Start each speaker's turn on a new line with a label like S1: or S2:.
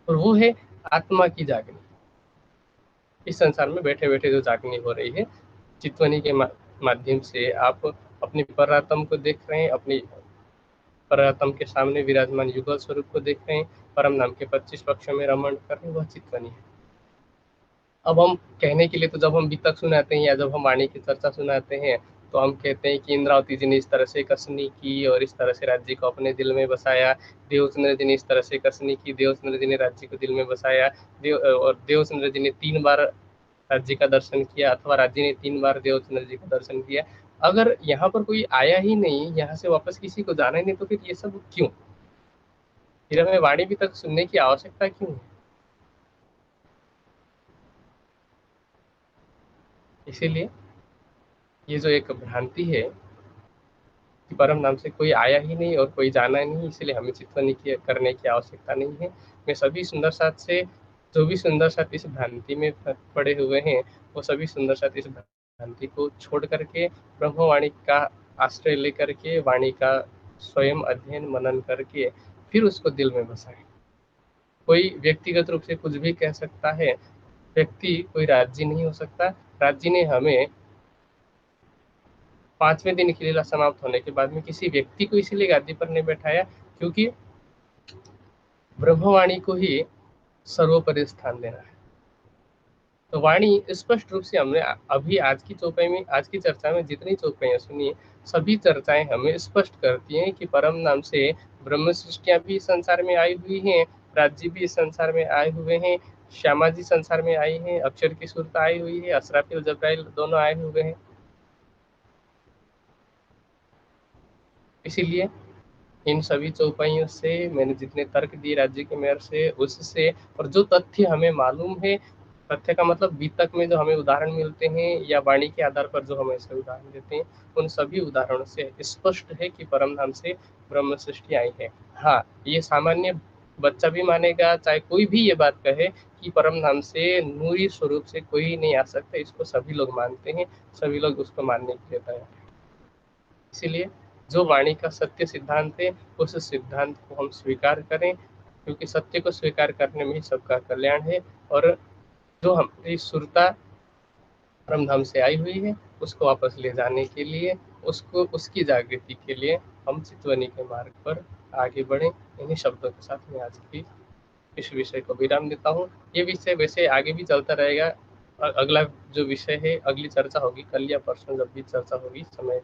S1: और वो है आत्मा की जागनी। इस संसार में बैठे बैठे जो जागनी हो रही है, चितवनी के माध्यम से आप अपनी परात्म को देख रहे हैं, अपनी परात्म के सामने विराजमान युगल स्वरूप को देख रहे हैं, परम नाम के 25 पक्षों में रमण कर रहे हैं, वह चितवनी है। अब हम कहने के लिए तो जब हम वितक सुनाते हैं या जब हम वाणी की चर्चा सुनाते हैं तो हम कहते हैं कि इंद्रावती जी ने इस तरह से कसनी की और इस तरह से राज्य को अपने दिल में बसाया, देवचंद्र जी ने इस तरह से कसनी की, देवचंद्र जी ने राज्य को दिल में बसाया, और देवचंद्र जी ने 3 बार राज्य का दर्शन किया, अथवा राज्य ने 3 बार देवचंद्र जी का दर्शन किया। अगर यहाँ पर कोई आया ही नहीं, यहाँ से वापस किसी को जाना ही नहीं, तो फिर ये सब क्यों? फिर हमें वाणी भी तक सुनने की आवश्यकता क्यों है? इसीलिए ये जो एक भ्रांति है कि परम नाम से कोई आया ही नहीं और कोई जाना ही नहीं, इसलिए हमें चिंतन करने की आवश्यकता नहीं है। मैं सभी सुंदर साथ से, जो भी सुंदर साथ इस भ्रांति में पड़े हुए हैं, वो सभी सुंदर साथ इस भ्रांति को छोड़ करके ब्रह्मवाणी का आश्रय लेकर के वाणी का स्वयं अध्ययन मनन करके फिर उसको दिल में बसाए। कोई व्यक्तिगत रूप से कुछ भी कह सकता है, व्यक्ति कोई राज्य नहीं हो सकता। राज्य ने हमें 5वें दिन की लीला समाप्त होने के बाद में किसी व्यक्ति को इसीलिए गादी पर नहीं बैठाया क्योंकि ब्रह्मवाणी को ही सर्वोपरि स्थान देना है। तो वाणी स्पष्ट रूप से हमने अभी आज की चौपाई में, आज की चर्चा में जितनी चौपाइयाँ सुनी, सभी चर्चाएं हमें स्पष्ट करती हैं कि परम नाम से ब्रह्म सृष्टियाँ भी इस संसार में आई हुई हैं, राज्य भी इस संसार में आए हुए हैं, श्यामा जी संसार में आई हैं, अक्षर की सुरता आई हुई है, असराफिल जब्राइल दोनों आए हुए हैं। इसीलिए इन सभी चौपाइयों से मैंने जितने तर्क दिए राज्य के मेयर से, उससे और जो तथ्य हमें मालूम है, तथ्य का मतलब बीतक में जो हमें उदाहरण मिलते हैं या वाणी के आधार पर जो हमें ऐसे उदाहरण देते हैं, उन सभी उदाहरणों से स्पष्ट है कि परम धाम से ब्रह्म सृष्टि आई है। हाँ, ये सामान्य बच्चा भी मानेगा, चाहे कोई भी ये बात कहे कि परम धाम से नूरी स्वरूप से कोई नहीं आ सकता, इसको सभी लोग मानते हैं, सभी लोग उसको मानने के लिए तैयार हैं। इसीलिए जो वाणी का सत्य सिद्धांत है, उस सिद्धांत को हम स्वीकार करें, क्योंकि सत्य को स्वीकार करने में ही सबका कल्याण है। और जो हमारी सुरता परमधाम से आई हुई है, उसको वापस ले जाने के लिए, उसको उसकी जागृति के लिए हम चितवनी के मार्ग पर आगे बढ़ें। इन्हीं शब्दों के साथ मैं आज की इस विषय को विराम देता हूँ। ये विषय वैसे आगे भी चलता रहेगा। अगला जो विषय है, अगली चर्चा होगी कल या परसों, जब भी चर्चा होगी समय